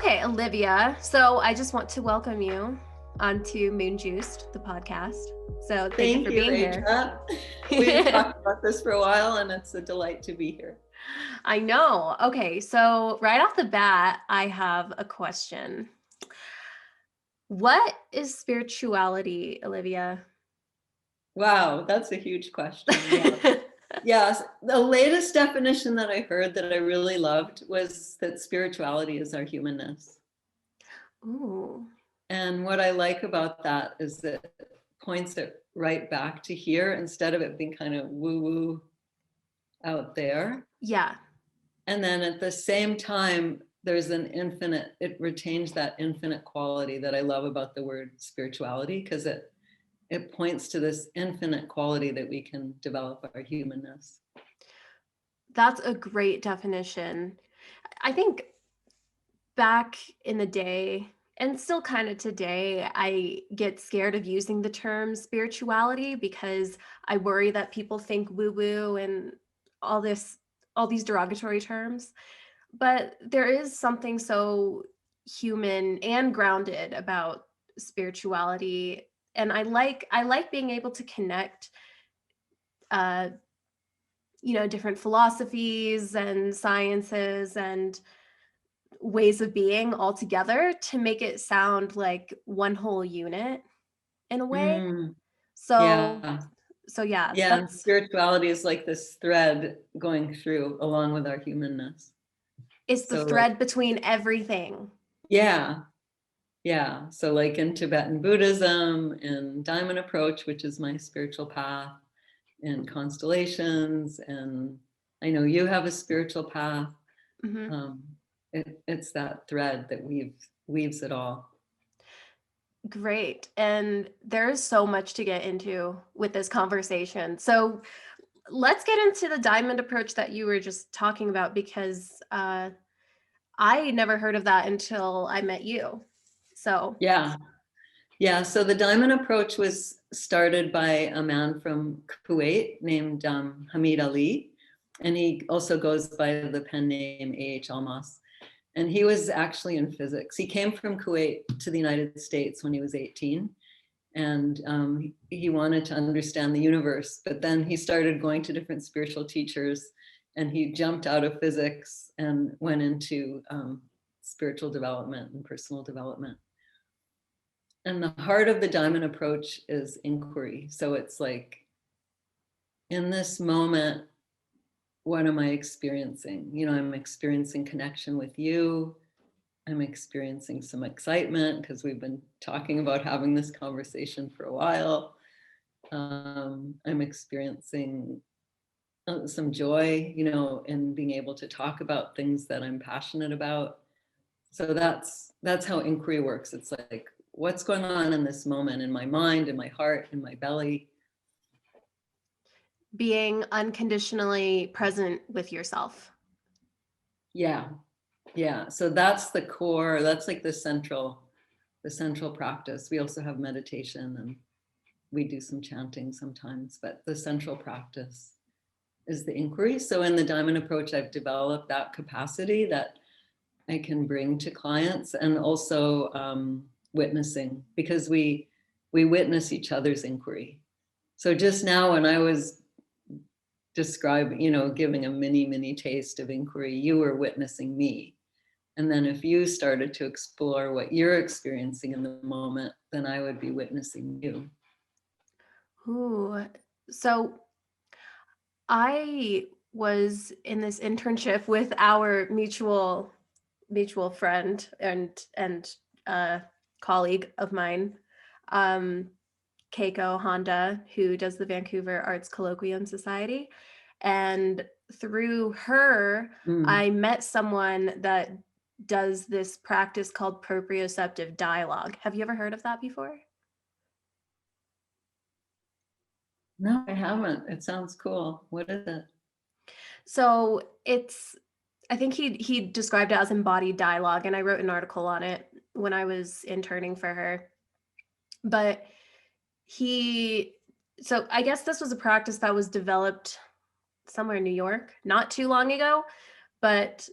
Okay, Olivia. So I just want to welcome you onto Moon Juiced, the podcast. So thank you for you, being here. Rachel. We've talked about this for a while, and it's a delight to be here. I know. Okay, so right off the bat, I have a question. What is spirituality, Olivia? Wow, that's a huge question. Yeah. Yes, the latest definition that I heard that I really loved was that spirituality is our humanness. Ooh. And what I like about that is that it points it right back to here instead of it being kind of woo-woo out there. Yeah. And then at the same time, there's it retains that infinite quality that I love about the word spirituality, because it points to this infinite quality that we can develop our humanness. That's a great definition. I think back in the day, and still kind of today, I get scared of using the term spirituality because I worry that people think woo-woo and all these derogatory terms. But there is something so human and grounded about spirituality. And I like being able to connect uh, different philosophies and sciences and ways of being all together to make it sound like one whole unit in a way. So Yeah. so yeah, Yeah. And that's spirituality is like this thread going through along with our humanness. it's the So like, thread between everything. yeah. Yeah. So like in Tibetan Buddhism and Diamond Approach, which is my spiritual path, and Constellations, and I know you have a spiritual path. Mm-hmm. It's that thread that weaves it all. Great. And there is so much to get into with this conversation. So let's get into the diamond approach that you were just talking about, because I never heard of that until I met you. So Yeah. So the Diamond Approach was started by a man from Kuwait named Hamida Lee, and he also goes by the pen name A.H. Almas. And he was actually in physics. He came from Kuwait to the United States when he was 18, and he wanted to understand the universe. But then he started going to different spiritual teachers, and he jumped out of physics and went into spiritual development and personal development. And the heart of the Diamond Approach is inquiry. So it's like, in this moment, what am I experiencing? I'm experiencing connection with you. I'm experiencing some excitement because we've been talking about having this conversation for a while. I'm experiencing some joy, in being able to talk about things that I'm passionate about. So that's how inquiry works. It's like, what's going on in this moment in my mind, in my heart, in my belly? being unconditionally present with yourself. Yeah. So that's the core. That's like the central practice. We also have meditation and we do some chanting sometimes, but the central practice is the inquiry. So in the Diamond Approach, I've developed that capacity that I can bring to clients, and also witnessing, because we witness each other's inquiry. So just now when I was describing, giving a mini taste of inquiry, you were witnessing me. And then if you started to explore what you're experiencing in the moment, then I would be witnessing you. Ooh. So I was in this internship with our mutual friend and colleague of mine, Keiko Honda, who does the Vancouver Arts Colloquium Society. And through her, I met someone that does this practice called Proprioceptive Dialogue. Have you ever heard of that before? No, I haven't. It sounds cool. What is it? So I think he described it as embodied dialogue, and I wrote an article on it when I was interning for her. But so I guess this was a practice that was developed somewhere in New York not too long ago, but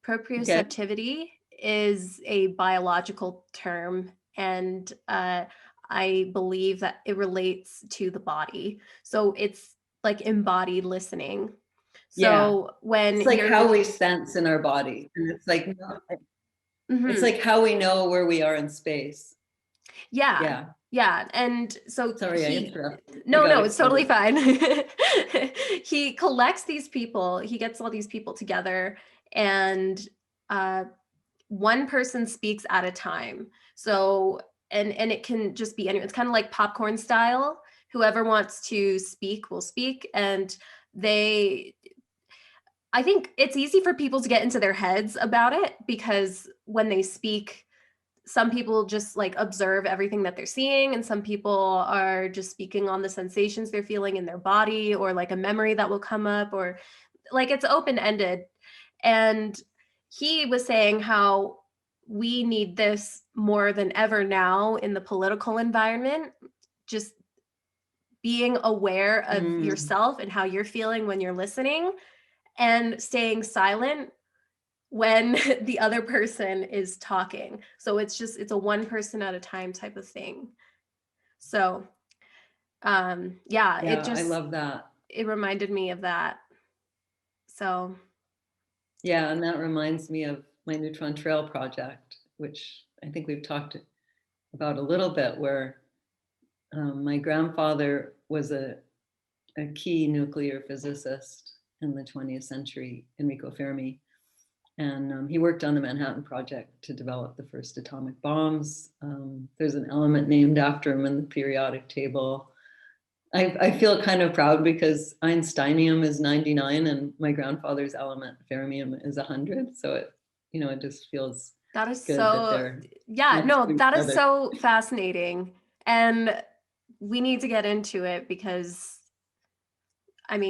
Okay. proprioceptivity is a biological term, and I believe that it relates to the body. So it's like embodied listening. Yeah. So when It's like you're, how we sense in our body. And it's Mhm. like how we know where we are in space. Yeah, Yeah. yeah, and so Sorry, I he interrupted. I no, got no, it's totally excited. fine. He collects these people, he gets all these people together, and uh, one person speaks at a time. So, and it can just be anyone. It's kind of like popcorn style. Whoever wants to speak will speak, and they I think it's easy for people to get into their heads about it because when they speak, some people just like observe everything that they're seeing, and some people are just speaking on the sensations they're feeling in their body, or like a memory that will come up, or like it's open ended. And he was saying how we need this more than ever now in the political environment, just being aware of Mm, yourself and how you're feeling when you're listening, and staying silent when the other person is talking. So it's a one person at a time type of thing. So yeah, yeah, I love that. it reminded me of that. So Yeah, and that reminds me of my Neutron Trail project, which I think we've talked about a little bit, where my grandfather was a key nuclear physicist in the 20th century, Enrico Fermi. And he worked on the Manhattan Project to develop the first atomic bombs. There's an element named after him in the periodic table. I feel kind of proud because Einsteinium is 99 and my grandfather's element, fermium, is 100. So it just feels that is good that so, they're yeah, next to no, each that is other. so fascinating. And we need to get into it because I'm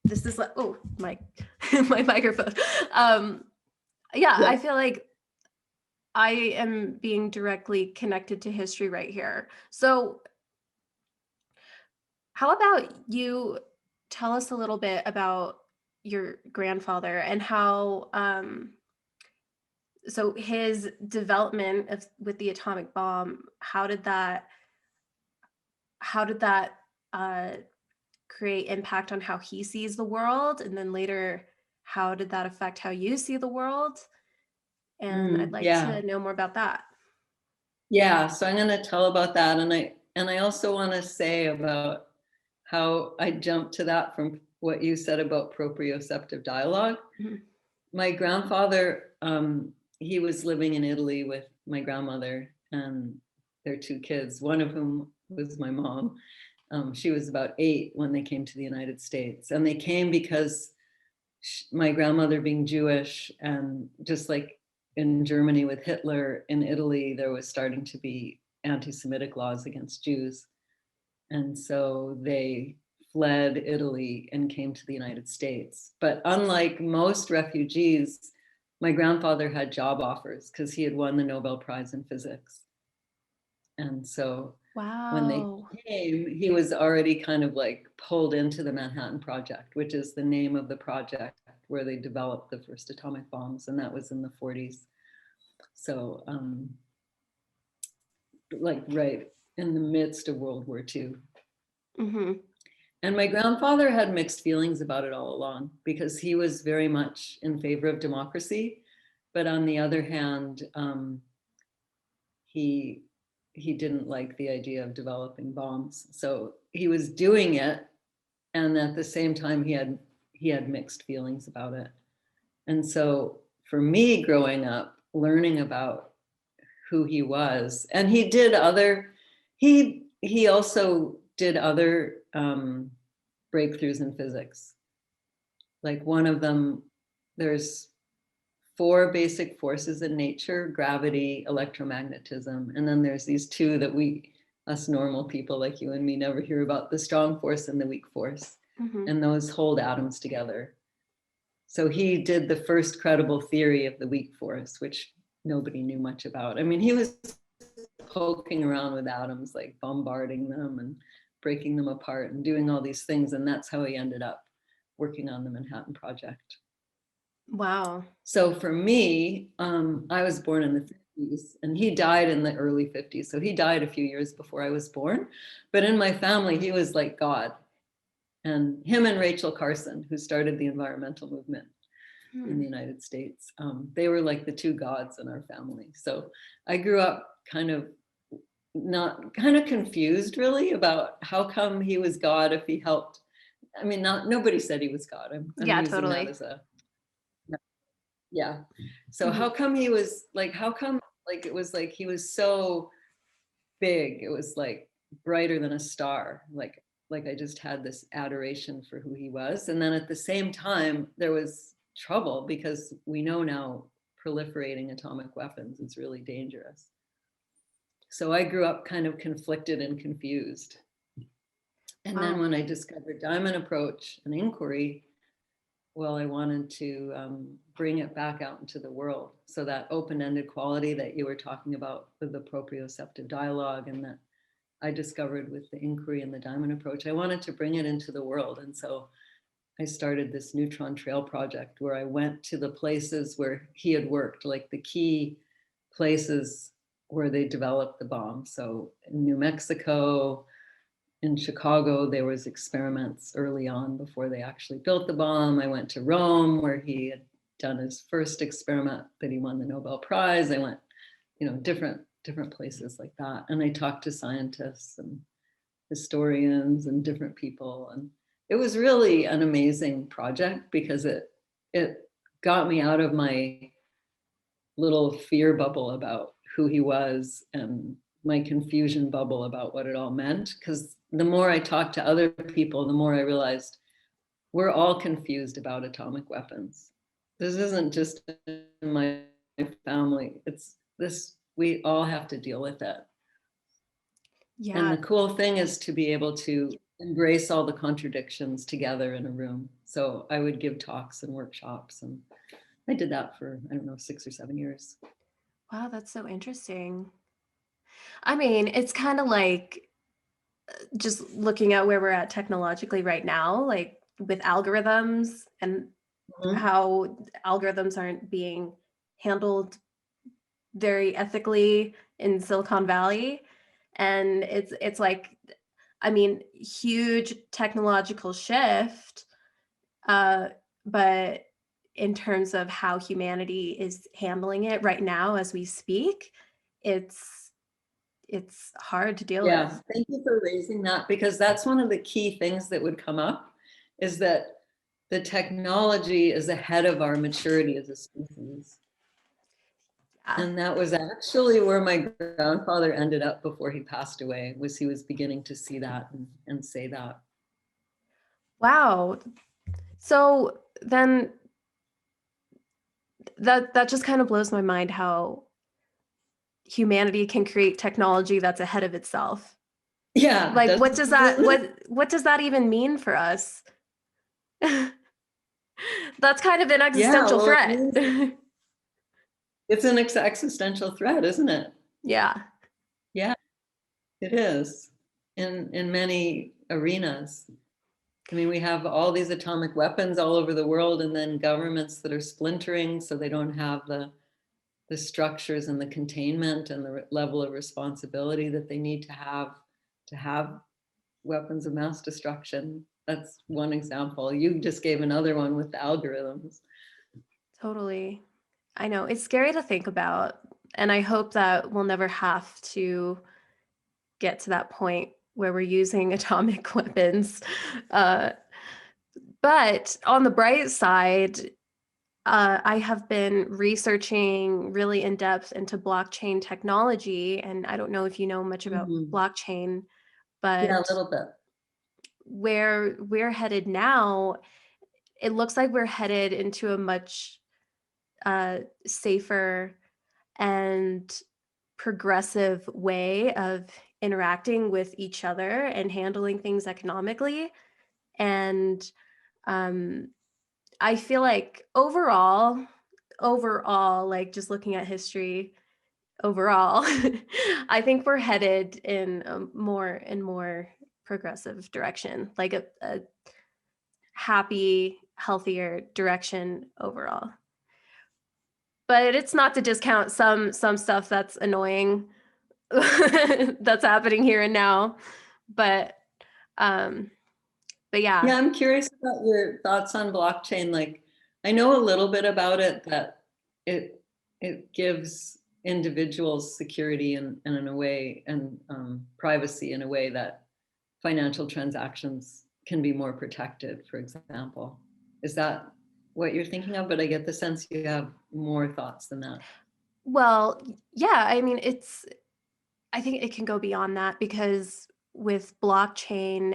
this is like, oh, my my microphone. Um, yeah, Yeah. I feel like I am being directly connected to history right here. So how about you tell us a little bit about your grandfather and how so his development with the atomic bomb, how did that uh, create impact on how he sees the world, and then later how did that affect how you see the world? And I'd like Yeah. to know more about that. Yeah. So I'm going to tell about that. And I also want to say about how I jumped to that from what you said about proprioceptive dialogue. Mhm. My grandfather, he was living in Italy with my grandmother and their two kids, one of whom was my mom. She was about 8 when they came to the United States. And they came because my grandmother being Jewish, and just like in Germany with Hitler, in Italy, there was starting to be anti-Semitic laws against Jews. And so they fled Italy and came to the United States. But unlike most refugees, my grandfather had job offers because he had won the Nobel Prize in physics. And so when they Wow. came, he was already kind of like pulled into the Manhattan Project, which is the name of the project where they developed the first atomic bombs. And that was in the 40s. So, like right in the midst of World War II. Hmm. And my grandfather had mixed feelings about it all along because he was very much in favor of democracy. But on the other hand, he he didn't like the idea of developing bombs. So he was doing it, and at the same time he had mixed feelings about it. And so for me growing up, learning about who he was, and he also did other breakthroughs in physics. Like one of them, there's 4 basic forces in nature: gravity, electromagnetism, and then there's these 2 that us normal people like you and me never hear about: the strong force and the weak force. Hmm. And those hold atoms together. So he did the first credible theory of the weak force, which nobody knew much about. I mean, he was poking around with atoms, like bombarding them and breaking them apart and doing all these things. And that's how he ended up working on the Manhattan Project. Wow. So for me, I was born in the 50s and he died in the early 50s. So he died a few years before I was born. But in my family, he was like God. And him and Rachel Carson, who started the environmental movement in Hmm. the United States, they were like the two gods in our family. So I grew up kind of confused really about how come he was God if he helped. I mean, nobody said he was God. I'm Yeah, using that totally. as a, yeah. So Mhm. how come he was like, how come like it was like he was so big? It was like brighter than a star. Like I just had this adoration for who he was. And then at the same time, there was trouble because we know now proliferating atomic weapons is really dangerous. So I grew up kind of conflicted and confused. And then Wow. when I discovered diamond approach and inquiry, well, I wanted to bring it back out into the world. So that open-ended quality that you were talking about with the proprioceptive dialogue and that I discovered with the inquiry and the diamond approach, I wanted to bring it into the world. And so I started this Neutron Trail project where I went to the places where he had worked, like the key places where they developed the bomb. So in New Mexico, in Chicago, there was experiments early on before they actually built the bomb. I went to Rome where he had done his first experiment that he won the Nobel Prize. I went, different places like that. And I talked to scientists and historians and different people. And it was really an amazing project because it got me out of my little fear bubble about who he was and my confusion bubble about what it all meant. Because the more I talked to other people, the more I realized we're all confused about atomic weapons. This isn't just in my family. It's this, we all have to deal with it. And Yeah, the cool thing is to be able to embrace all the contradictions together in a room. So I would give talks and workshops, and I did that for, I don't know, 6 or 7 years. wow, that's so interesting. I mean, it's kind of like just looking at where we're at technologically right now, like with algorithms and Mhm. how algorithms aren't being handled very ethically in Silicon Valley. And it's like, I mean, huge technological shift, uh, but in terms of how humanity is handling it right now as we speak, it's it's hard to deal Yeah, with. thank you for raising that because that's one of the key things that would come up is that the technology is ahead of our maturity as a species. Yeah. And that was actually where my grandfather ended up before he passed away, was he was beginning to see that and say that. Wow. So then that just kind of blows my mind how humanity can create technology that's ahead of itself. Yeah, Like doesn't it? what does that even mean for us? That's kind of an Yeah, existential well, it threat. means it's an existential threat, isn't it? Yeah. Yeah, it is in many arenas. I mean, we have all these atomic weapons all over the world, and then governments that are splintering, so they don't have the structures and the containment and the level of responsibility that they need to have weapons of mass destruction. That's one example. You just gave another one with the algorithms. Totally. I know. It's scary to think about, and I hope that we'll never have to get to that point where we're using atomic weapons. Uh, but on the bright side, I have been researching really in depth into blockchain technology, and I don't know if you know much about Mhm. blockchain, Yeah, a but little bit. where we're headed now, it looks like we're headed into a much safer and progressive way of interacting with each other and handling things economically. And um, I feel like overall, like just looking at history overall, I think we're headed in a more and more progressive direction, like a happy healthier direction overall. But it's not to discount some stuff that's annoying that's happening here and now. But yeah. Yeah, I'm curious about your thoughts on blockchain. Like, I know a little bit about it, that it gives individuals security and in a way, and privacy in a way that financial transactions can be more protected, for example. Is that what you're thinking of? But I get the sense you have more thoughts than that. Well, yeah, I mean, I think it can go beyond that, because with blockchain,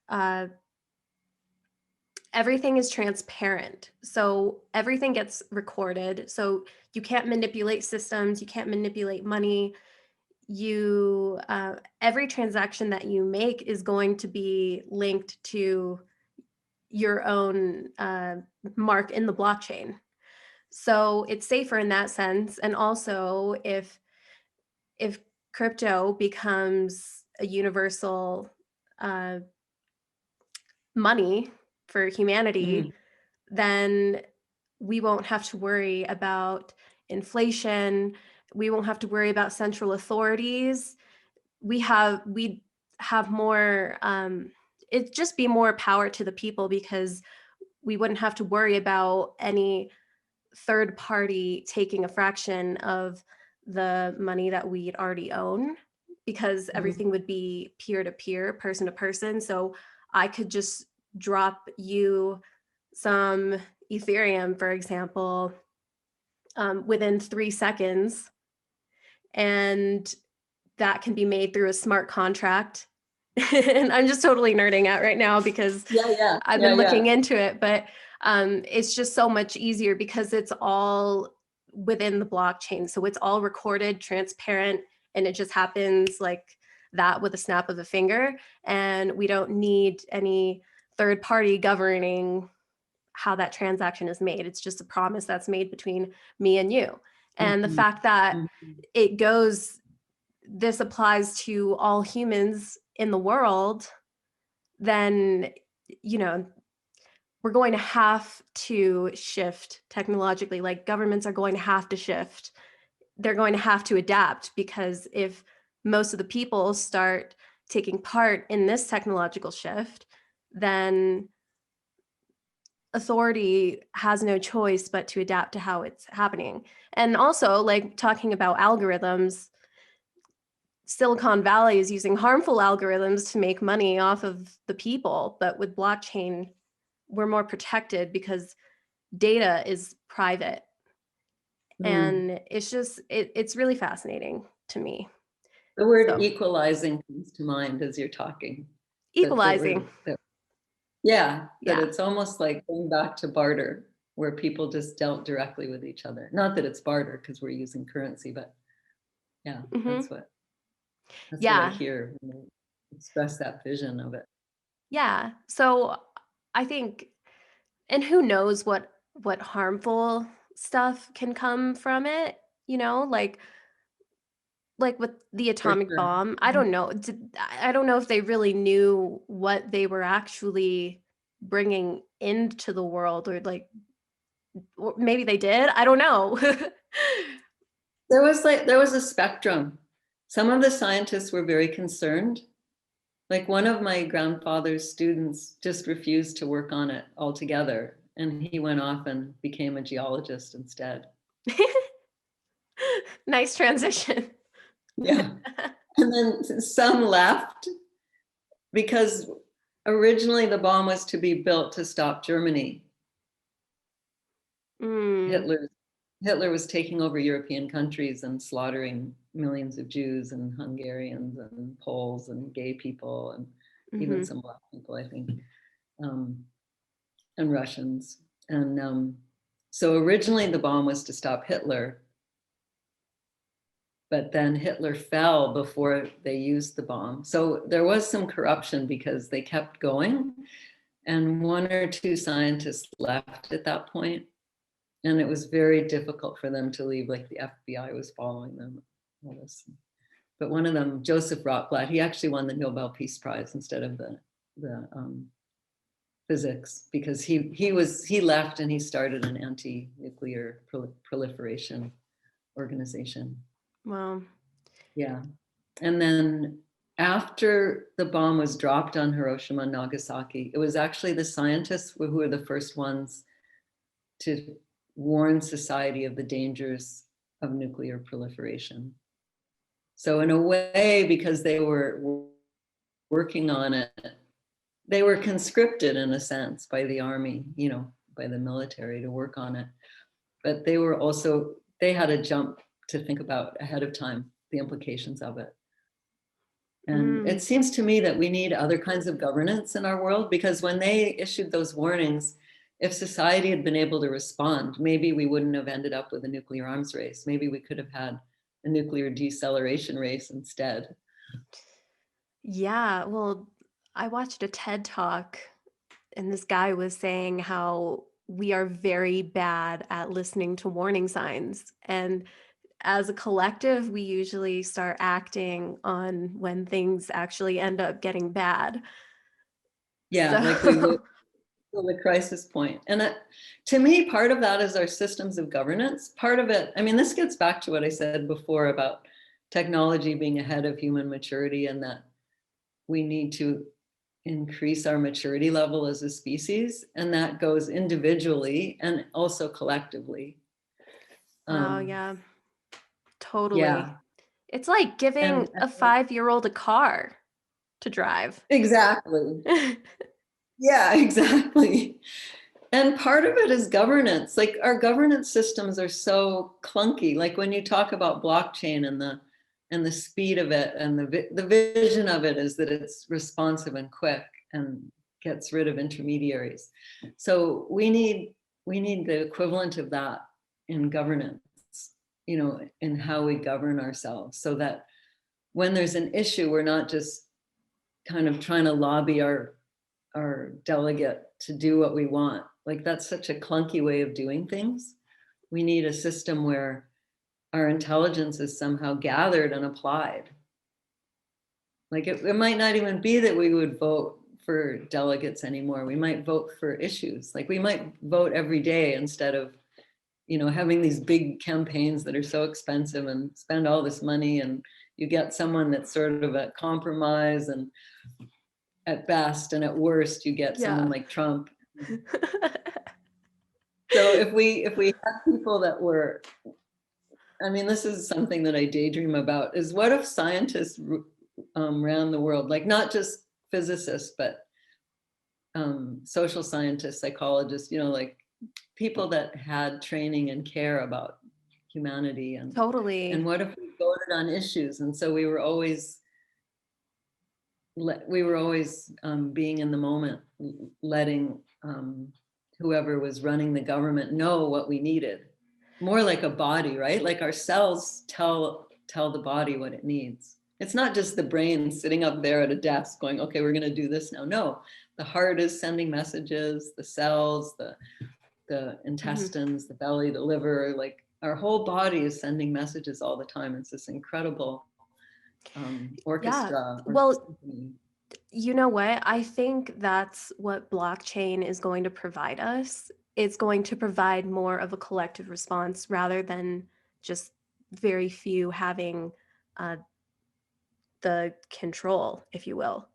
uh, everything is transparent. So everything gets recorded. So you can't manipulate systems, you can't manipulate money. Every transaction that you make is going to be linked to your own mark in the blockchain. So it's safer in that sense. And also, if crypto becomes a universal uh, money for humanity, Mhm. then we won't have to worry about inflation. We won't have to worry about central authorities. We have more. It'd just be more power to the people, because we wouldn't have to worry about any third party taking a fraction of the money that we'd already own, because Mhm. everything would be peer to peer, person to person. So I could just drop you some Ethereum, for example, within 3 seconds, and that can be made through a smart contract. And I'm just totally nerding out right now because Yeah, I've yeah, been yeah. looking into it, but it's just so much easier because it's all within the blockchain. So it's all recorded, transparent, and it just happens like that with a snap of a finger. And we don't need any third party governing how that transaction is made. It's just a promise that's made between me and you. And the Mhm. fact that Mhm. this applies to all humans in the world, then, you know, we're going to have to shift technologically. Like, governments are going to have to shift. They're going to have to adapt, because if most of the people start taking part in this technological shift, then authority has no choice but to adapt to how it's happening. And also, like, talking about algorithms, Silicon Valley is using harmful algorithms to make money off of the people, but with blockchain, we're more protected because data is private. Mm. And it's really fascinating to me. The word So, equalizing comes to mind as you're talking. That the equalizing. word, yeah, that Yeah. it's almost like going back to barter, where people just dealt directly with each other. Not that it's barter because we're using currency, but yeah, Hmm. that's what I Yeah. hear when they express that vision of it. Yeah. So I think, and who knows what harmful stuff can come from it, like with the For atomic sure. bomb. I don't know. I don't know if they really knew what they were actually bringing into the world, or maybe they did. I don't know. There was a spectrum. Some of the scientists were very concerned. Like one of my grandfather's students just refused to work on it altogether, and he went off and became a geologist instead. Nice transition. Yeah. And then some left because originally the bomb was to be built to stop Germany. Mm, Hitler Hitler was taking over European countries and slaughtering millions of Jews and Hungarians and Poles and gay people and even mhm, some black people, I think, um, and Russians. And so originally the bomb was to stop Hitler, but then Hitler fell before they used the bomb. So there was some corruption because they kept going, and one or two scientists left at that point, and it was very difficult for them to leave. Like the FBI was following them, all this. But one of them, Joseph Rotblat, he actually won the Nobel Peace Prize instead of the physics, because he left and he started an anti-nuclear proliferation organization. Wow. Yeah. And then after the bomb was dropped on Hiroshima and Nagasaki, it was actually the scientists who were the first ones to warn society of the dangers of nuclear proliferation. So in a way, because they were working on it, they were conscripted in a sense by the army, by the military to work on it. But they had a jump to think about ahead of time, the implications of it. And it seems to me that we need other kinds of governance in our world, because when they issued those warnings, if society had been able to respond, maybe we wouldn't have ended up with a nuclear arms race. Maybe we could have had a nuclear deceleration race instead. Yeah, well, I watched a TED talk and this guy was saying how we are very bad at listening to warning signs. And as a collective, we usually start acting on when things actually end up getting bad. Yeah, like we would till the crisis point. And to me, part of that is our systems of governance. Part of it, I mean, this gets back to what I said before about technology being ahead of human maturity, and that we need to increase our maturity level as a species. And that goes individually and also collectively. Wow, yeah, totally. Yeah. It's like giving a 5-year-old a car to drive. Exactly. Yeah, exactly. And part of it is governance. Like our governance systems are so clunky. Like when you talk about blockchain and the speed of it, and the vision of it is that it's responsive and quick and gets rid of intermediaries. So we need the equivalent of that in governance, in how we govern ourselves, so that when there's an issue, we're not just kind of trying to lobby our delegate to do what we want. Like that's such a clunky way of doing things. We need a system where our intelligence is somehow gathered and applied. Like it might not even be that we would vote for delegates anymore. We might vote for issues. Like we might vote every day instead of, having these big campaigns that are so expensive and spend all this money, and you get someone that's sort of a compromise, and at best, and at worst, you get someone Yeah. like Trump. So if we had people that were, I mean, this is something that I daydream about, is what if scientists ran the world, like not just physicists, but social scientists, psychologists, like people that had training and care about humanity, and Totally. what if we voted on issues, and so we were always being in the moment, letting whoever was running the government know what we needed, more like a body, right? Like our cells tell the body what it needs. It's not just the brain sitting up there at a desk going, okay, we're going to do this now. No, the heart is sending messages, the cells, the intestines, the belly, the liver, like our whole body is sending messages all the time. It's this incredible Yeah. orchestra or Well, symphony. you know what? I think that's what blockchain is going to provide us. It's going to provide more of a collective response rather than just very few having uh, the control, if you will.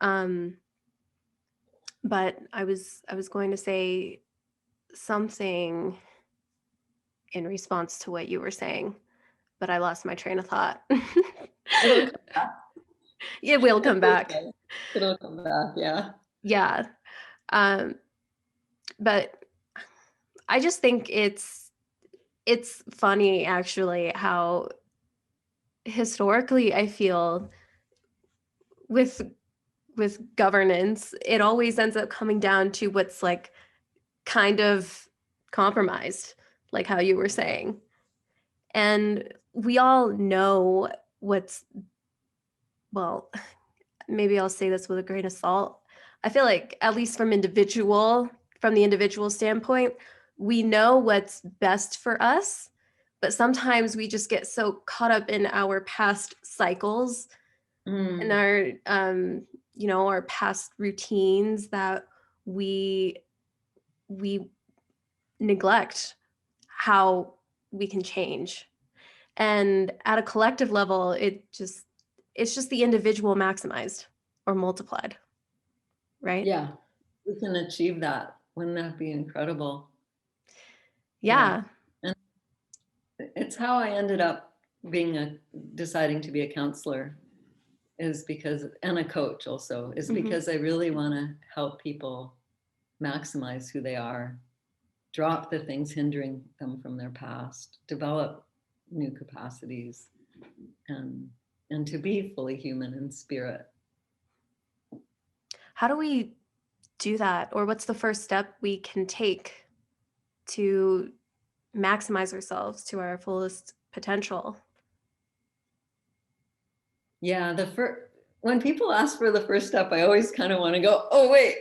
Um, but I was going to say something in response to what you were saying, but I lost my train of thought. It'll come back. It will come It's back. okay. It'll come back. Yeah. Yeah. Um, but I just think it's funny actually how historically I feel with governance, it always ends up coming down to what's like kind of compromised, like how you were saying. And we all know what's, well, maybe I'll say this with a grain of salt. I feel like, at least from the individual standpoint, we know what's best for us, but sometimes we just get so caught up in our past cycles and our our past routines that we we neglect how we can change. And at a collective level, it's just the individual maximized or multiplied, right? Yeah, we can achieve that. Wouldn't that be incredible? Yeah. Yeah. And it's how I ended up deciding to be a counselor, is because, and a coach also, is Mhm. because I really want to help people maximize who they are, drop the things hindering them from their past, develop new capacities, and and to be fully human in spirit. How do we do that? Or what's the first step we can take to maximize ourselves to our fullest potential? Yeah, the first, when people ask for the first step, I always kind of want to go, oh wait,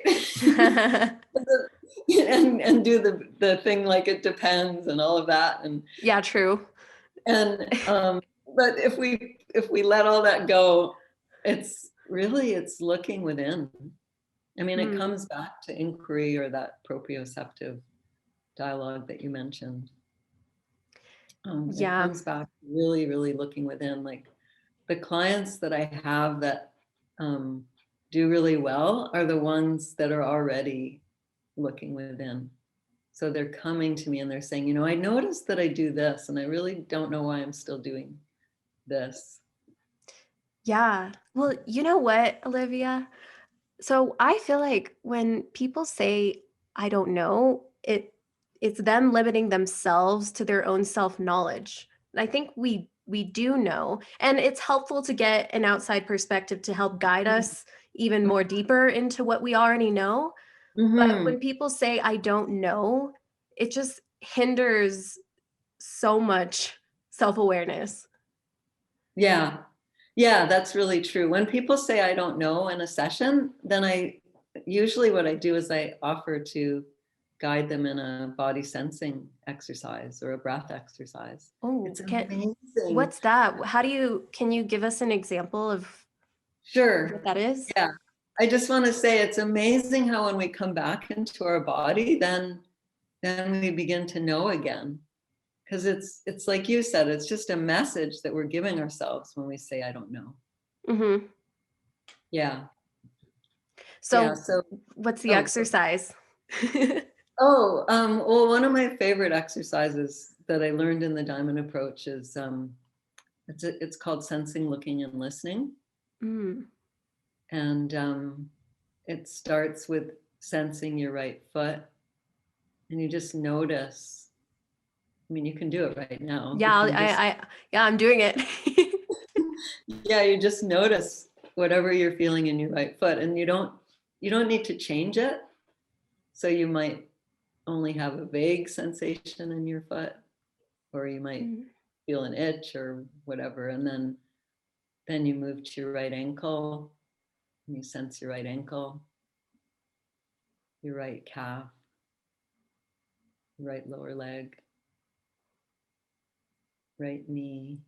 and do the thing like it depends and all of that, Yeah, true. and but if we let all that go, it's looking within. I mean, it Mm, comes back to inquiry, or that proprioceptive dialogue that you mentioned. It yeah. comes back to really, really looking within. Like the clients that I have that um, do really well are the ones that are already looking within. So they're coming to me and they're saying, I noticed that I do this, and I really don't know why I'm still doing this. Yeah. Well, you know what, Olivia? So I feel like when people say I don't know, it's them limiting themselves to their own self-knowledge. And I think we do know, and it's helpful to get an outside perspective to help guide us even more deeper into what we already know. But Mm-hmm. when people say I don't know, it just hinders so much self-awareness. Yeah. Yeah, that's really true. When people say I don't know in a session, then what I do is I offer to guide them in a body sensing exercise or a breath exercise. Oh, It's amazing. what's that? Can you give us an example of what Sure. that is? Yeah. I just want to say it's amazing how when we come back into our body, then we begin to know again. Because it's like you said, it's just a message that we're giving ourselves when we say I don't know. Mhm. Yeah. Yeah. So So what's the oh, so exercise? well, one of my favorite exercises that I learned in the Diamond Approach is it's called sensing, looking, and listening, Mm. and it starts with sensing your right foot, and you just notice. I mean, you can do it right now. You Yeah, can just yeah, I'm doing it. yeah, you just notice whatever you're feeling in your right foot, and you don't need to change it. So you might only have a vague sensation in your foot, or you might Mm. feel an itch or whatever, and then you move to your right ankle, and you sense your right ankle, your right calf, your right lower leg, right knee,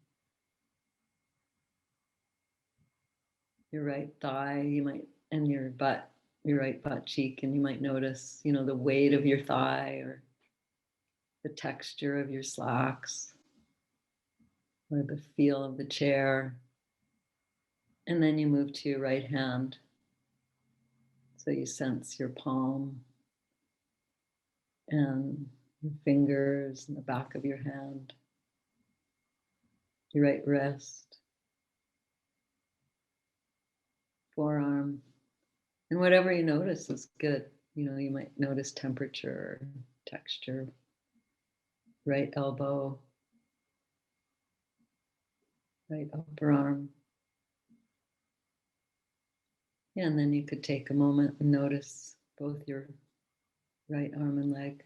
your right thigh, you might, and your butt, your right butt cheek, and you might notice, the weight of your thigh, or the texture of your slacks, or the feel of the chair. And then you move to your right hand. So you sense your palm and your fingers and the back of your hand, your right wrist, forearm, and whatever you notice is good. You might notice temperature, texture, right elbow, right upper arm. Yeah, and then you could take a moment and notice both your right arm and leg.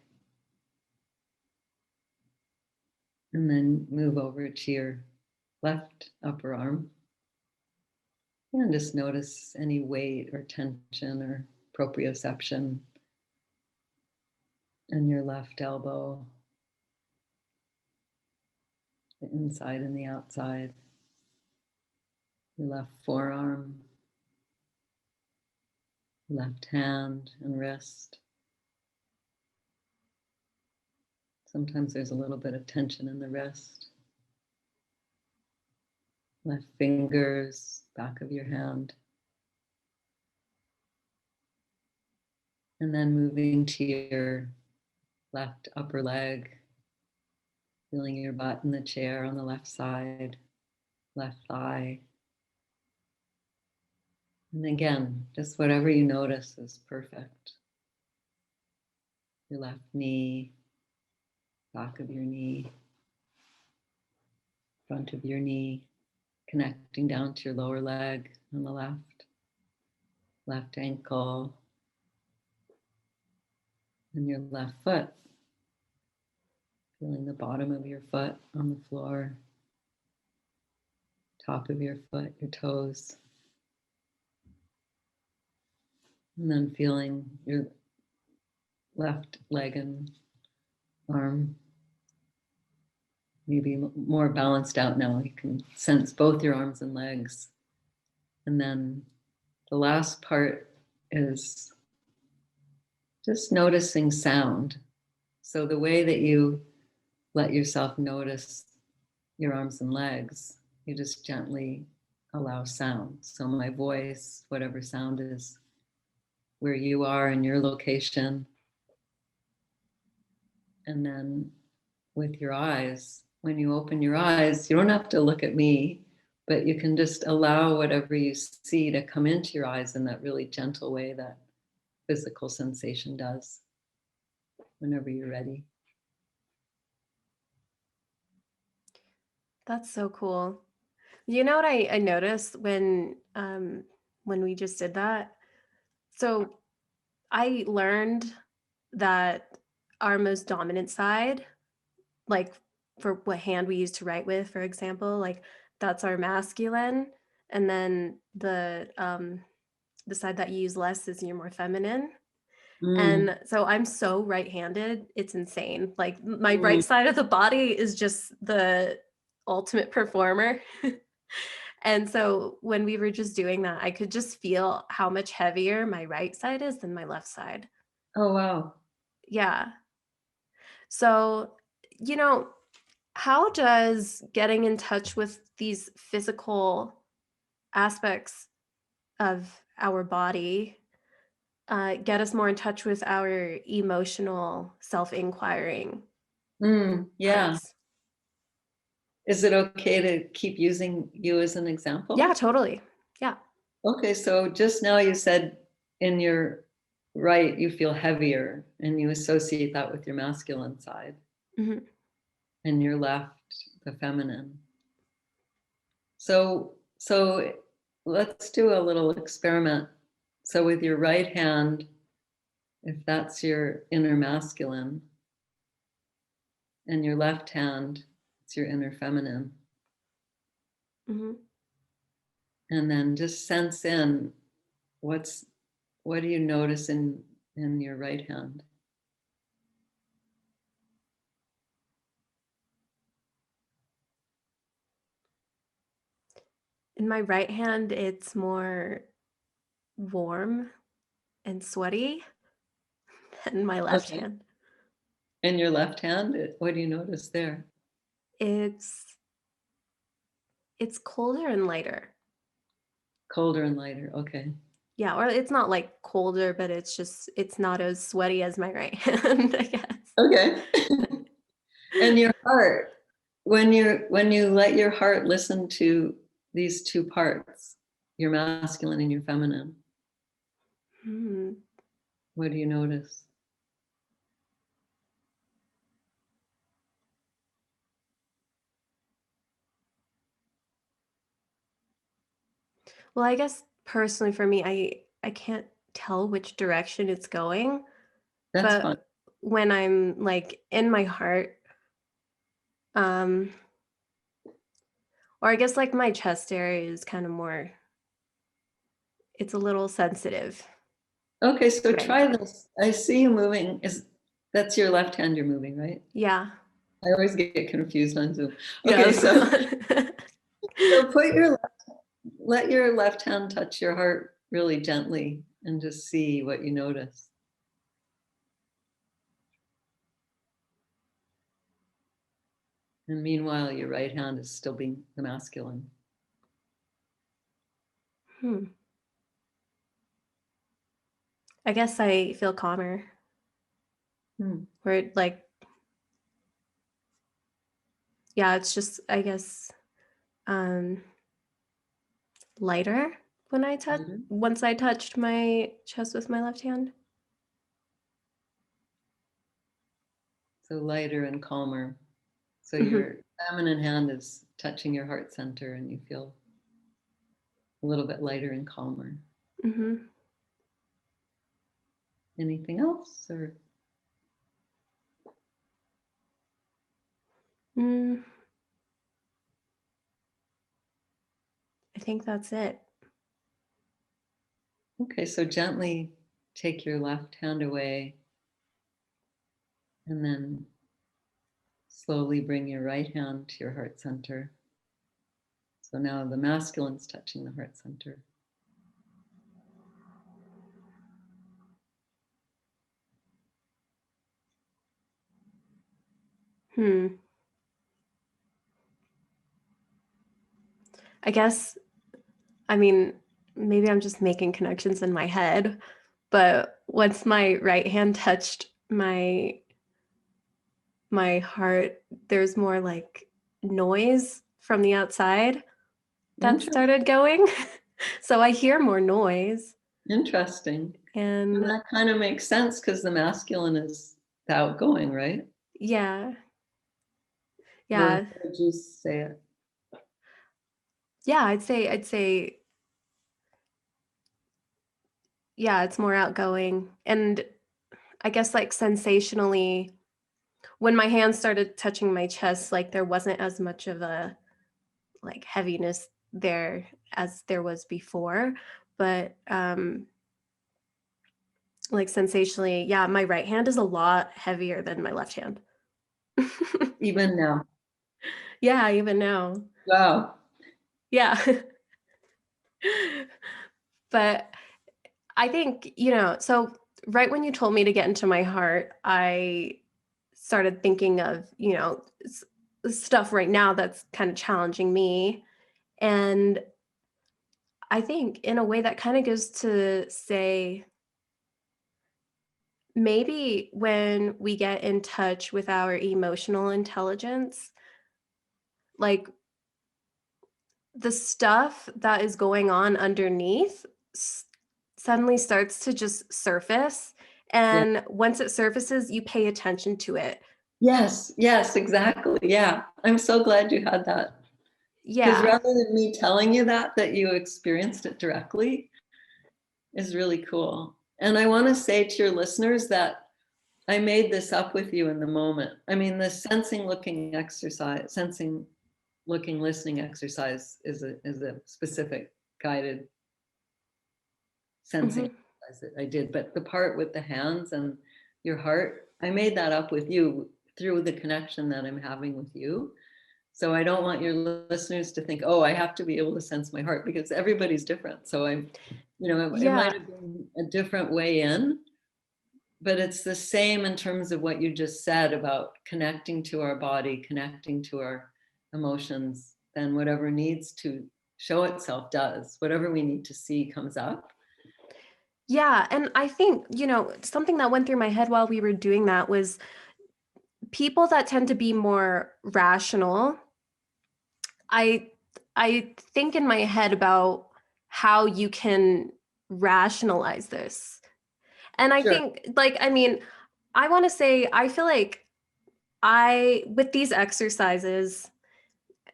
And then move over to your left upper arm. And just notice any weight or tension or proprioception in your left elbow, the inside and the outside, your left forearm, left hand and wrist. Sometimes there's a little bit of tension in the wrist. Left fingers, back of your hand. And then moving to your left upper leg, feeling your butt in the chair on the left side, left thigh. And again, just whatever you notice is perfect. Your left knee, back of your knee, front of your knee, connecting down to your lower leg on the left, left ankle, and your left foot. Feeling the bottom of your foot on the floor, top of your foot, your toes. And then feeling your left leg and arm. Maybe more balanced out now. You can sense both your arms and legs. And then the last part is just noticing sound. So the way that you let yourself notice your arms and legs, you just gently allow sound. So my voice, whatever sound is where you are in your location. And then with your eyes, when you open your eyes, you don't have to look at me, but you can just allow whatever you see to come into your eyes in that really gentle way that physical sensation does whenever you're ready. That's so cool. You know what I noticed when we just did that? So I learned that our most dominant side, like for what hand we use to write with, for example, like that's our masculine, and then the side that you use less is your more feminine. Mm, And so I'm so right-handed, it's insane. Like my mm. right side of the body is just the ultimate performer. And so when we were just doing that, I could just feel how much heavier my right side is than my left side. Oh, wow. Yeah. So, you know, how does getting in touch with these physical aspects of our body get us more in touch with our emotional self-inquiring Yeah. parts? Is it okay to keep using you as an Yeah, example? totally. Yeah. Okay, so just now you said in your right, you feel heavier and you associate that with your masculine side, Mhm. and your left, the feminine. So let's do a little experiment. So with your right hand, if that's your inner masculine, and your left hand, it's your inner feminine. Mhm. And then just sense in what's what do you notice in your right hand? In my right hand, it's more warm and sweaty than my left Okay. hand. In your left hand, what do you notice there? It's it's colder and lighter. Colder and lighter. Okay. Yeah, or it's not like colder, but it's not as sweaty as my right hand, I guess. Okay. And your heart, when you let your heart listen to these two parts, your masculine and your feminine, Hmm. what do you notice? Well, I guess personally for me, I can't tell which direction it's going, That's fun. but when I'm like in my heart, um, or I guess like my chest area is kind of more, it's a little sensitive Okay, so right try now. this. I see you moving. Is that's your left hand you're moving, right? Yeah. I always get confused on Zoom. Yeah. Okay, so put your let your left hand touch your heart really gently and just see what you notice. And meanwhile, your right hand is still being the masculine. I guess I feel calmer. Where like, yeah, it's just, I guess, lighter when I once I touched my chest with my left hand. So lighter and calmer. So your feminine hand is touching your heart center and you feel a little bit lighter and calmer. Anything else? Or I think that's it. okay, so gently take your left hand away and then slowly bring your right hand to your heart center. So now the masculine's touching the heart center. I guess, I mean, maybe I'm just making connections in my head, but once my right hand touched my heart, there's more like noise from the outside that started going. So I hear more noise. Interesting. And And that kind of makes sense because the masculine is the outgoing, right? yeah. Or Yeah. would you say it? Yeah, I'd say yeah, it's more outgoing. And I guess like sensationally, when my hands started touching my chest, like there wasn't as much of a like heaviness there as there was before. But like sensationally, yeah, my right hand is a lot heavier than my left hand. Even now. Yeah, even now. Wow. Yeah. But I think, so right when you told me to get into my heart, I started thinking of, stuff right now that's kind of challenging me. And I think in a way that kind of goes to say, maybe when we get in touch with our emotional intelligence, like the stuff that is going on underneath suddenly starts to just surface. Yeah. And once it surfaces, you pay attention to it. Yes, exactly. Yeah. I'm so glad you had that. Because Yeah. rather than me telling you that you experienced it directly is really cool. And I want to say to your listeners that I made this up with you in the moment. I mean, the sensing, looking exercise, sensing, looking, listening exercise is a specific guided sensing exercise that I did. But the part with the hands and your heart, I made that up with you through the connection that I'm having with you. So I don't want your listeners to think, oh, I have to be able to sense my heart because everybody's different. So it might have been a different way in, but it's the same in terms of what you just said about connecting to our body, connecting to our emotions, then whatever needs to show itself does. Whatever we need to see comes up. Yeah. And I think, something that went through my head while we were doing that was people that tend to be more rational. I think in my head about how you can rationalize this. And I think I want to say, I feel like with these exercises,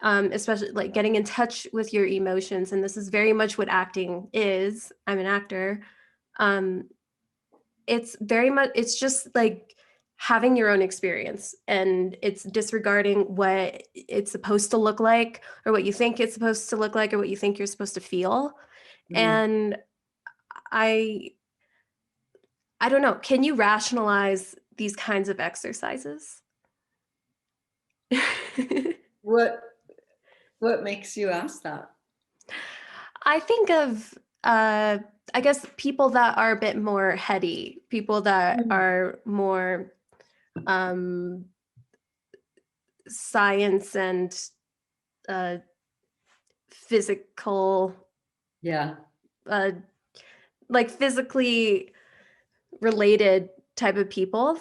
especially like getting in touch with your emotions, and this is very much what acting is. I'm an actor. It's just like having your own experience, and it's disregarding what it's supposed to look like or what you think it's supposed to look like or what you think you're supposed to feel. And I don't know, can you rationalize these kinds of exercises? What makes you ask that? I think of I guess people that are a bit more heady, people that Mm. are more um, science and uh, physical, Yeah. uh, like physically related type of people.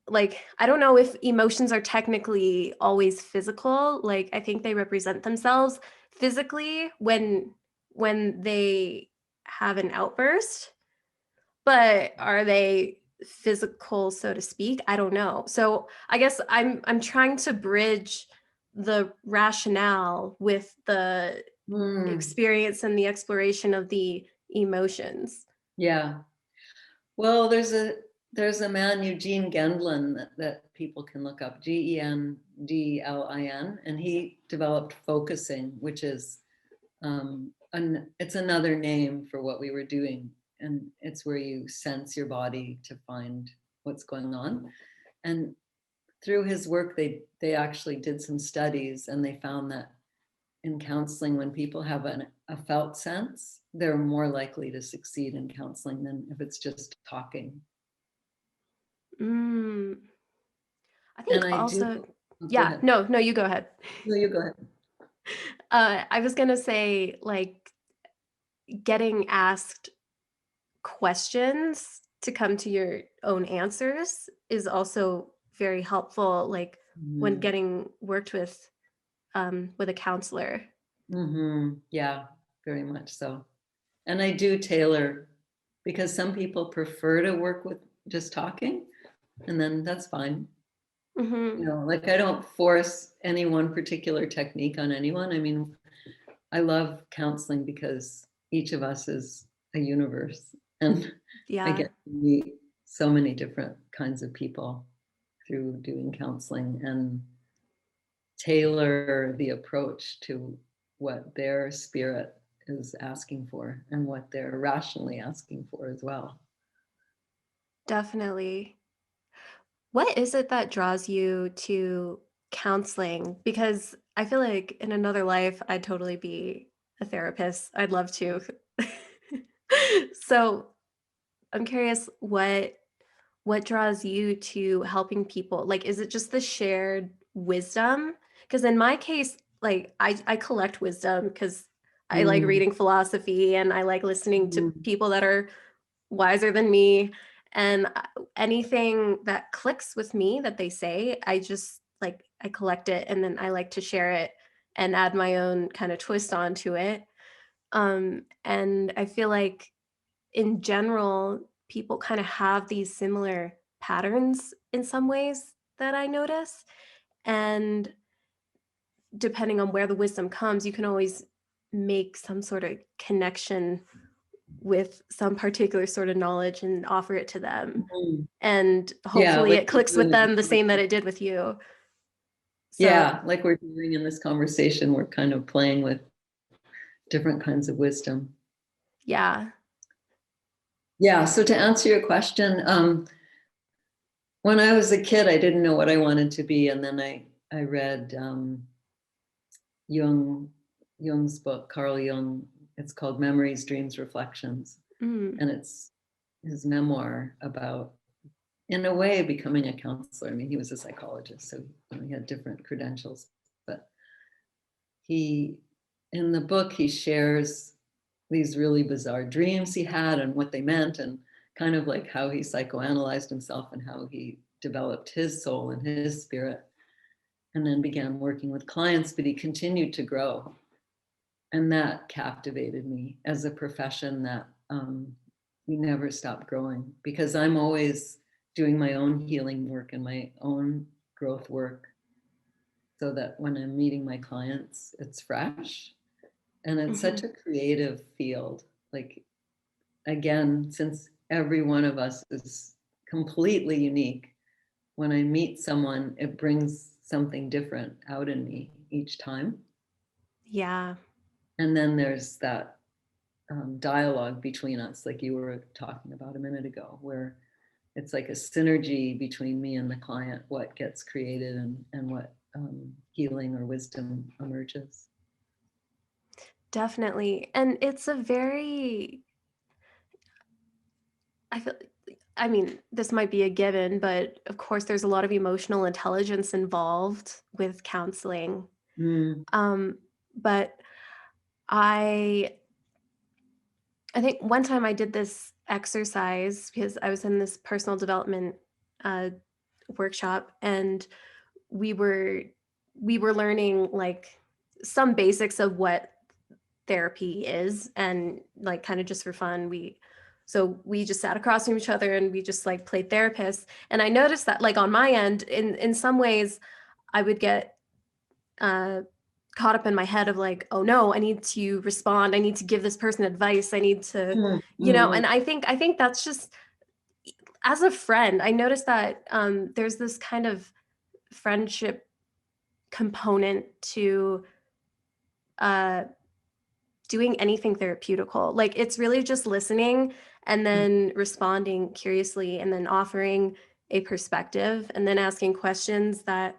Like, I don't know if emotions are technically always physical. Like, I think they represent themselves physically when they have an outburst, but are they physical, so to speak? I don't know. So I guess I'm trying to bridge the rationale with the Mm. experience and the exploration of the emotions. Yeah. Well, there's a man, Eugene Gendlin, that people can look up, Gendlin, and he developed focusing, which is it's another name for what we were doing, and it's where you sense your body to find what's going on. And through his work, they actually did some studies, and they found that in counseling, when people have a felt sense, they're more likely to succeed in counseling than if it's just talking. Mm, I And think I do. also, Oh, go yeah, ahead. no, you go ahead. No, you go ahead. I was gonna say, like, getting asked questions to come to your own answers is also very helpful, like, when Mhm. getting worked with a counselor. Yeah, very much so. And I do tailor, because some people prefer to work with just talking, and then that's fine. Mhm. Like, I don't force any one particular technique on anyone. I mean, I love counseling because each of us is a universe, and I Yeah, get to meet so many different kinds of people through doing counseling and tailor the approach to what their spirit is asking for and what they're rationally asking for as well. definitely. What is it that draws you to counseling? Because I feel like in another life, I'd totally be a therapist. I'd love to. So, I'm curious what draws you to helping people? Like, is it just the shared wisdom? Because in my case, like I collect wisdom because I like Mm, reading philosophy and I like listening to mm, people that are wiser than me. And anything that clicks with me that they say, I just like I collect it and then I like to share it and add my own kind of twist onto it. And I feel like in general, people kind of have these similar patterns in some ways that I notice. And depending on where the wisdom comes, you can always make some sort of connection with some particular sort of knowledge and offer it to them. mm. And Yeah, hopefully like it we're clicks with doing in them the this same that it conversation. did with you. So, Yeah, like we're doing in this conversation, we're kind of playing with different kinds of wisdom. yeah. Yeah, so to answer your question, when I was a kid, I didn't know what I wanted to be, and then I read Jung Jung's book, Carl Jung. It's called Memories, Dreams, Reflections, Mm, and it's his memoir about, in a way, becoming a counselor. I mean, he was a psychologist, so he had different credentials, but he, in the book, he shares these really bizarre dreams he had and what they meant, and kind of like how he psychoanalyzed himself and how he developed his soul and his spirit, and then began working with clients, but he continued to grow. And that captivated me as a profession, that you never stop growing, because I'm always doing my own healing work and my own growth work, so that when I'm meeting my clients, it's fresh. And it's such mhm. a creative field. Like, again, since every one of us is completely unique, when I meet someone, it brings something different out in me each time. Yeah, And then there's that dialogue between us, like you were talking about a minute ago, where it's like a synergy between me and the client, what gets created, and what healing or wisdom emerges. definitely. And it's a very I feel, I mean, this might be a given, but of course, there's a lot of emotional intelligence involved with counseling. Mm, Um, but I I think one time I did this exercise because I was in this personal development uh, workshop, and we were we were learning like some basics of what therapy is, and like kind of just for fun we just sat across from each other and we just like played therapists. And I noticed that like on my end, in some ways I would get uh caught up in my head of like, oh no, I need to respond, I need to give this person advice, I need to, mm, and mm, I think that's just, as a friend, I noticed that there's this kind of friendship component to uh doing anything therapeutical. Like it's really just listening and mm. then responding curiously and then offering a perspective and then asking questions that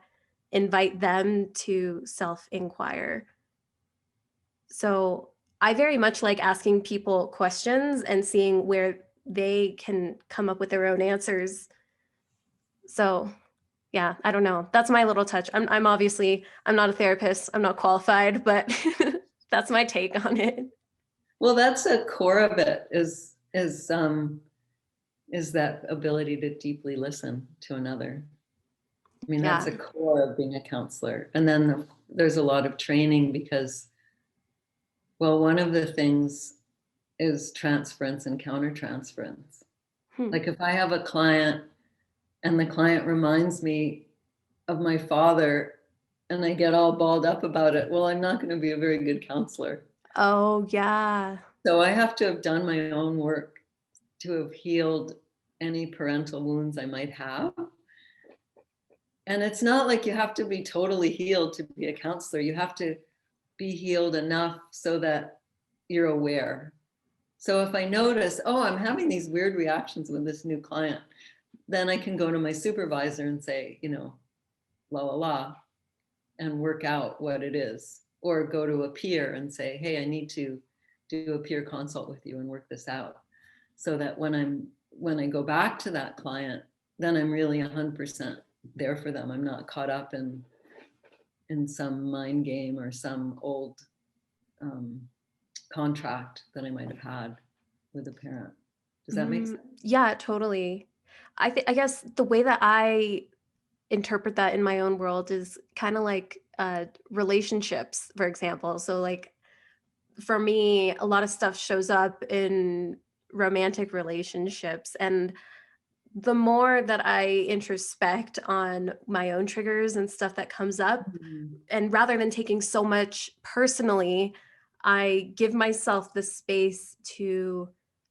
invite them to self inquire. So I very much like asking people questions and seeing where they can come up with their own answers. So yeah, I don't know. That's my little touch. I'm obviously, I'm not a therapist. I'm not qualified, but that's my take on it. Well, that's a core of it is that ability to deeply listen to another. I mean, that's Yeah. a core of being a counselor. And then there's a lot of training because, well, one of the things is transference and countertransference. Hmm. Like if I have a client and the client reminds me of my father and I get all balled up about it, well, I'm not going to be a very good counselor. Oh, yeah. So I have to have done my own work to have healed any parental wounds I might have. And it's not like you have to be totally healed to be a counselor. You have to be healed enough so that you're aware. So if I notice, oh, I'm having these weird reactions with this new client, then I can go to my supervisor and say, la la la, and work out what it is. Or go to a peer and say, hey, I need to do a peer consult with you and work this out. So that when I go back to that client, then I'm really 100% there for them. I'm not caught up in some mind game or some old um, contract that I might have had with a parent. Does that make sense? Yeah, totally. I guess the way that I interpret that in my own world is kind of like relationships, for example. So like for me, a lot of stuff shows up in romantic relationships, and the more that I introspect on my own triggers and stuff that comes up, Mhm. and rather than taking so much personally, I give myself the space to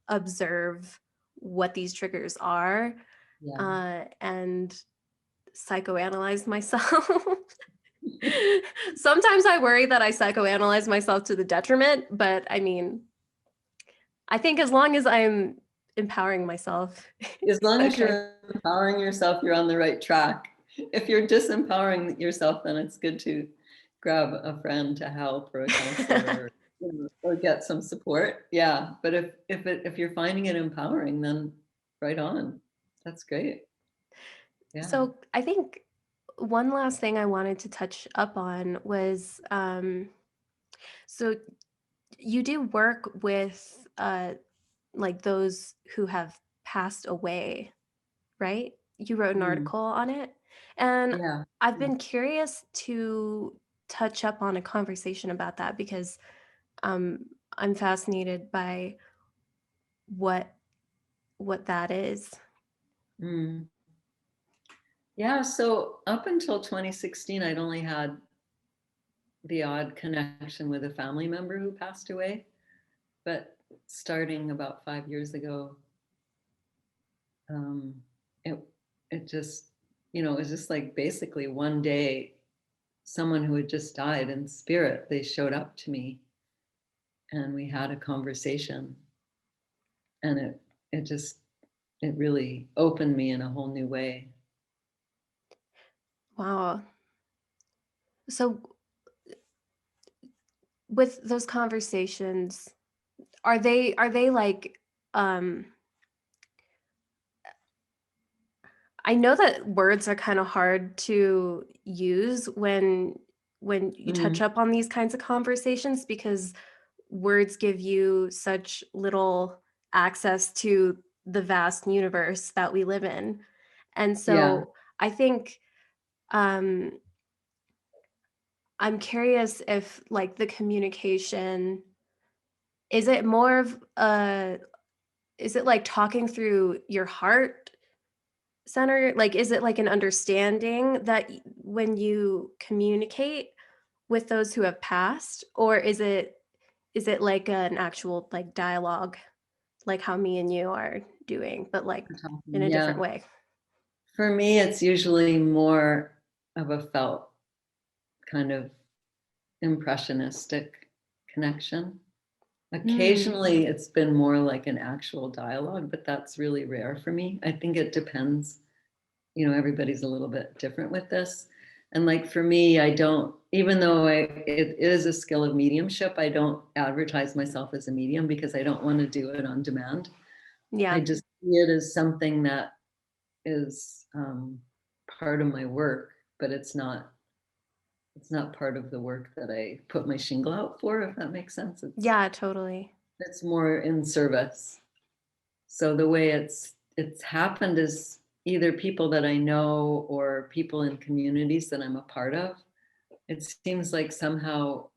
observe what these triggers are, Yeah. and psychoanalyze myself. Sometimes I worry that I psychoanalyze myself to the detriment, but I mean, I think as long as I'm empowering myself, As it's long as okay. you're empowering yourself, you're on the right track. If you're disempowering yourself, then it's good to grab a friend to help or a counselor or get some support. Yeah. But if you're finding it empowering, then right on. That's great. Yeah. So I think one last thing I wanted to touch up on was so you do work with like those who have passed away, right? You wrote an Mm, article on it. And yeah. I've been curious to touch up on a conversation about that because um, I'm fascinated by what that is. Mm. Yeah. So up until 2016, I'd only had the odd connection with a family member who passed away. But starting about 5 years ago, um, it it just it was just like basically one day, someone who had just died in spirit, they showed up to me and we had a conversation, and it really opened me in a whole new way. Wow. So with those conversations, are they like um I know that words are kind of hard to use when you touch Mhm. up on these kinds of conversations because words give you such little access to the vast universe that we live in. And Yeah. so I think um I'm curious if like the communication is it more of a is it like talking through your heart center? Like, is it like an understanding that when you communicate with those who have passed, or is it like an actual like dialogue, like how me and you are doing, but like in a different Yeah. way? For me, it's usually more of a felt kind of impressionistic connection. Mm, Occasionally, it's been more like an actual dialogue, but that's really rare for me. I think it depends. Everybody's a little bit different with this. And like for me, I don't, even though it is a skill of mediumship, I don't advertise myself as a medium because I don't want to do it on demand. I yeah. just see it as something that is part of my work, but it's not part of the work that I put my shingle out for, if that makes sense. Yeah, totally. It's more in service. So the way it's happened is either people that I know or people in communities that I'm a part of. It seems like somehow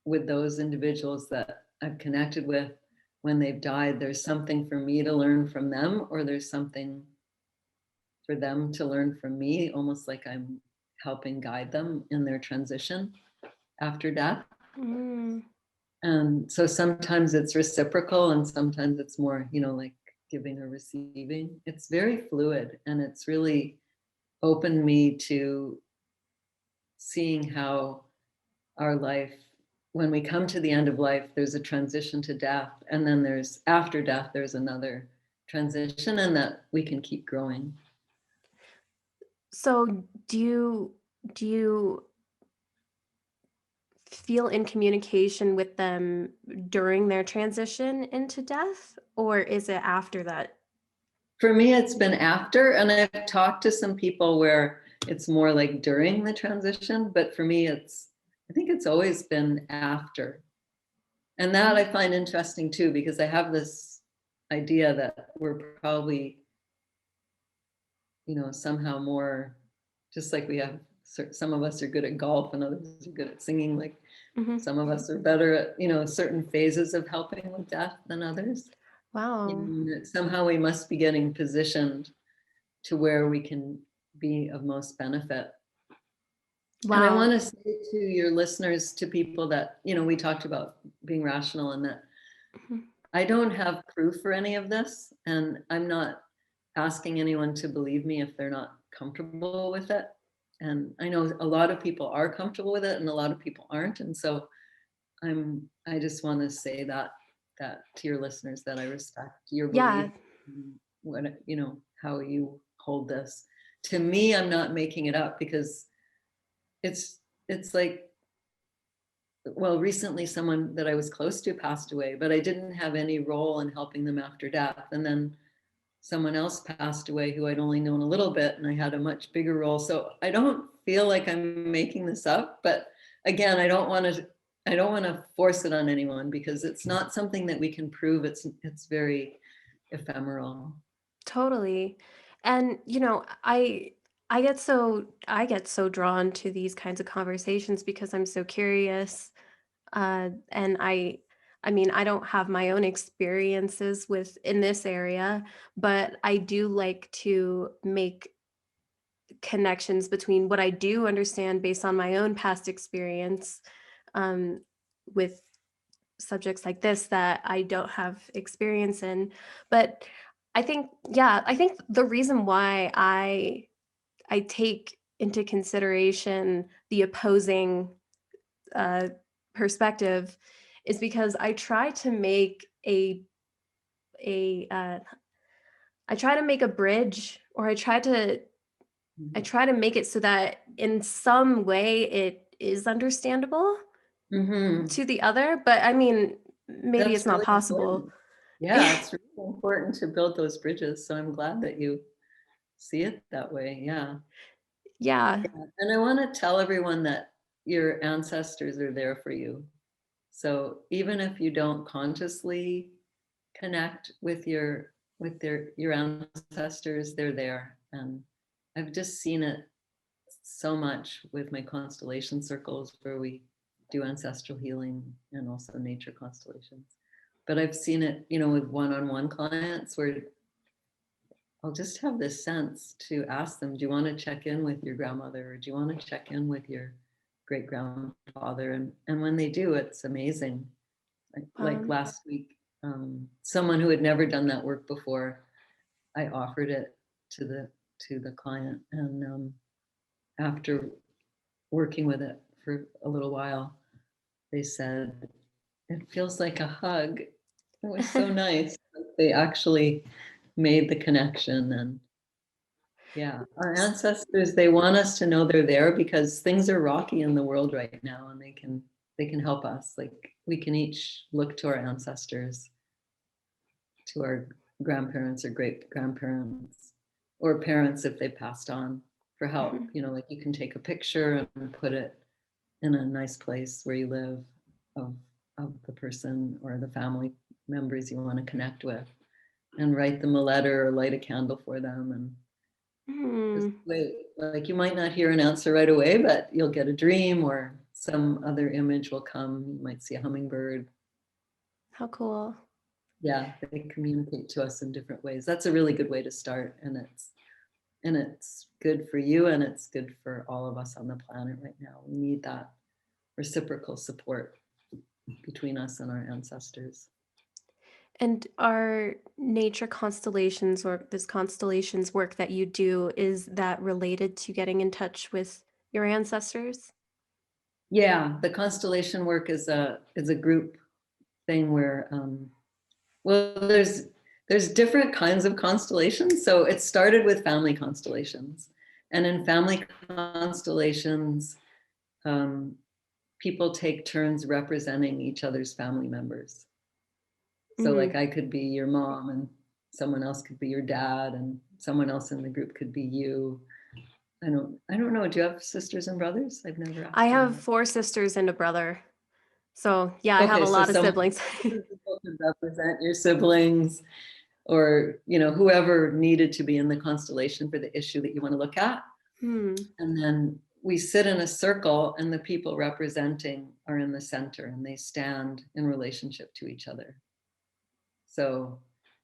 with those individuals that I've connected with, when they've died, there's something for me to learn from them, or there's something for them to learn from me, almost like I'm helping guide them in their transition after death. Mm, And so sometimes it's reciprocal and sometimes it's more, like giving or receiving. It's very fluid and it's really opened me to seeing how our life, when we come to the end of life, there's a transition to death. And then there's after death, there's another transition, and that we can keep growing. so do you feel in communication with them during their transition into death, or is it after that? For me, it's been after, and I've talked to some people where it's more like during the transition, but for me, I think it's always been after. And that I find interesting too, because I have this idea that we're probably, somehow more, just like we have, some of us are good at golf and others are good at singing. Like Mhm. some of us are better at, certain phases of helping with death than others. Wow. That somehow we must be getting positioned to where we can be of most benefit. And I want Wow. to say to your listeners, to people that, we talked about being rational, and that Mhm. I don't have proof for any of this. And I'm not asking anyone to believe me if they're not comfortable with it. And I know a lot of people are comfortable with it and a lot of people aren't. And so I just want to say that to your listeners, that I respect your Yeah, belief, what, how you hold this. To me, I'm not making it up, because it's like, well, recently someone that I was close to passed away, but I didn't have any role in helping them after death. And then someone else passed away who I'd only known a little bit, and I had a much bigger role. So I don't feel like I'm making this up, but again, I don't want to force it on anyone, because it's not something that we can prove. It's very ephemeral. totally. And I get so drawn to these kinds of conversations because I'm so curious. And I mean, I don't have my own experiences with in this area, but I do like to make connections between what I do understand based on my own past experience um, with subjects like this that I don't have experience in. But I think the reason why I take into consideration the opposing uh, perspective is because a I try to make a bridge, or I try to make it so that in some way it is understandable Mm-hmm. to the other, but I mean, maybe it's That's not really possible. important. Yeah, it's really important to build those bridges. So I'm glad that you see it that way. Yeah. Yeah. And I want to tell everyone that your ancestors are there for you. So even if you don't consciously connect with your ancestors, they're there. And I've just seen it so much with my constellation circles where we do ancestral healing and also nature constellations. But I've seen it, with one-on-one clients where I'll just have this sense to ask them, do you want to check in with your grandmother, or do you want to check in with your great grandfather? And when they do, it's amazing. Like Um, last week, someone who had never done that work before, I offered it to the client, and after working with it for a little while, they said it feels like a hug. It was so nice. They actually made the connection. And yeah, our ancestors, they want us to know they're there because things are rocky in the world right now, and they can help us. Like we can each look to our ancestors, to our grandparents or great grandparents, or parents if they passed on, for help. Like you can take a picture and put it in a nice place where you live, of the person or the family members you want to connect with, and write them a letter or light a candle for them. And just hmm, wait, like you might not hear an answer right away, but you'll get a dream or some other image will come. You might see a hummingbird. how cool. Yeah, they communicate to us in different ways. That's a really good way to start. And it's good for you, and it's good for all of us on the planet right now. We need that reciprocal support between us and our ancestors. And are nature constellations or this constellations work that you do, is that related to getting in touch with your ancestors? Yeah, the constellation work is a group thing where well, there's different kinds of constellations. So it started with family constellations, and in family constellations, um, people take turns representing each other's family members. So like Mm. I could be your mom, and someone else could be your dad, and someone else in the group could be you. I don't know. Do you have sisters and brothers? I've never I asked you have that. 4 sisters and a brother. So, yeah, I have Okay, a so lot of some siblings. people could represent your siblings, or whoever needed to be in the constellation for the issue that you want to look at. Hmm. And then we sit in a circle, and the people representing are in the center, and they stand in relationship to each other. So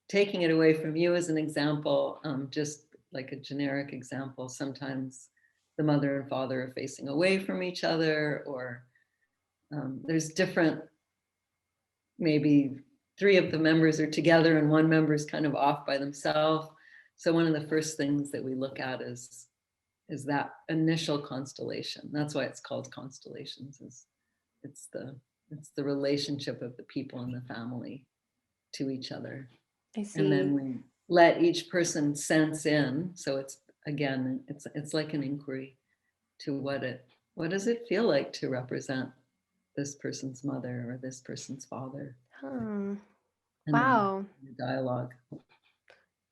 taking it away from you as an example, just like a generic example, sometimes the mother and father are facing away from each other, or there's different, maybe 3 of the members are together and one member is kind of off by themselves. So one of the first things that we look at is that initial constellation. That's why it's called constellations. Is it's the relationship of the people in the family to each other. I And then see. we let each person sense in. So it's like an inquiry to what does it feel like to represent this person's mother or this person's father, Huh. and then Wow. dialogue.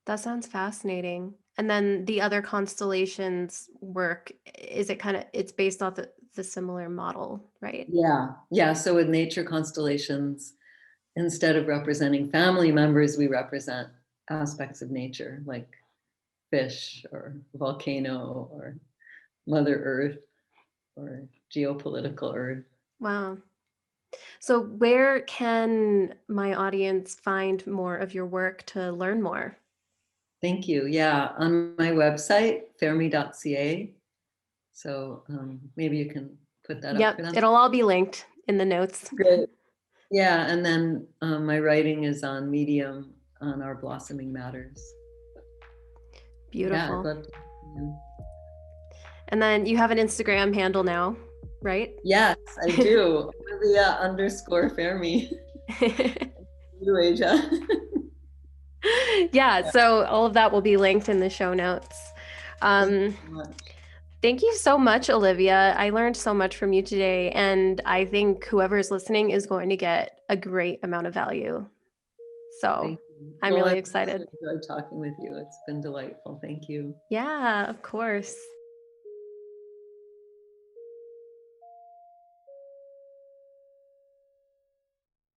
That sounds fascinating. And then the other constellations work, is it kind of, it's based off the similar model, right? Yeah. So with nature constellations, instead of representing family members, we represent aspects of nature like fish or volcano or Mother Earth or geopolitical Earth. Wow. So where can my audience find more of your work to learn more? Thank you. Yeah, on my website, fermi.ca. So maybe you can put that up for Yep, them. it'll all be linked in the notes. Great. Yeah, and then my writing is on Medium on Our Blossoming Matters. Yeah, I'd Beautiful. love to. Yeah. And then you have an Instagram handle now, right? Yes, I do. Olivia underscore Fermi. New Asia. Yeah, Yeah, so all of that will be linked in the show notes. thank you Um, so much. Thank you so much, Olivia. I learned so much from you today, and I think whoever is listening is going to get a great amount of value. So Thank you. I'm Well, really I've also excited. enjoyed talking with you. It's been delightful. Thank you. Yeah, of course.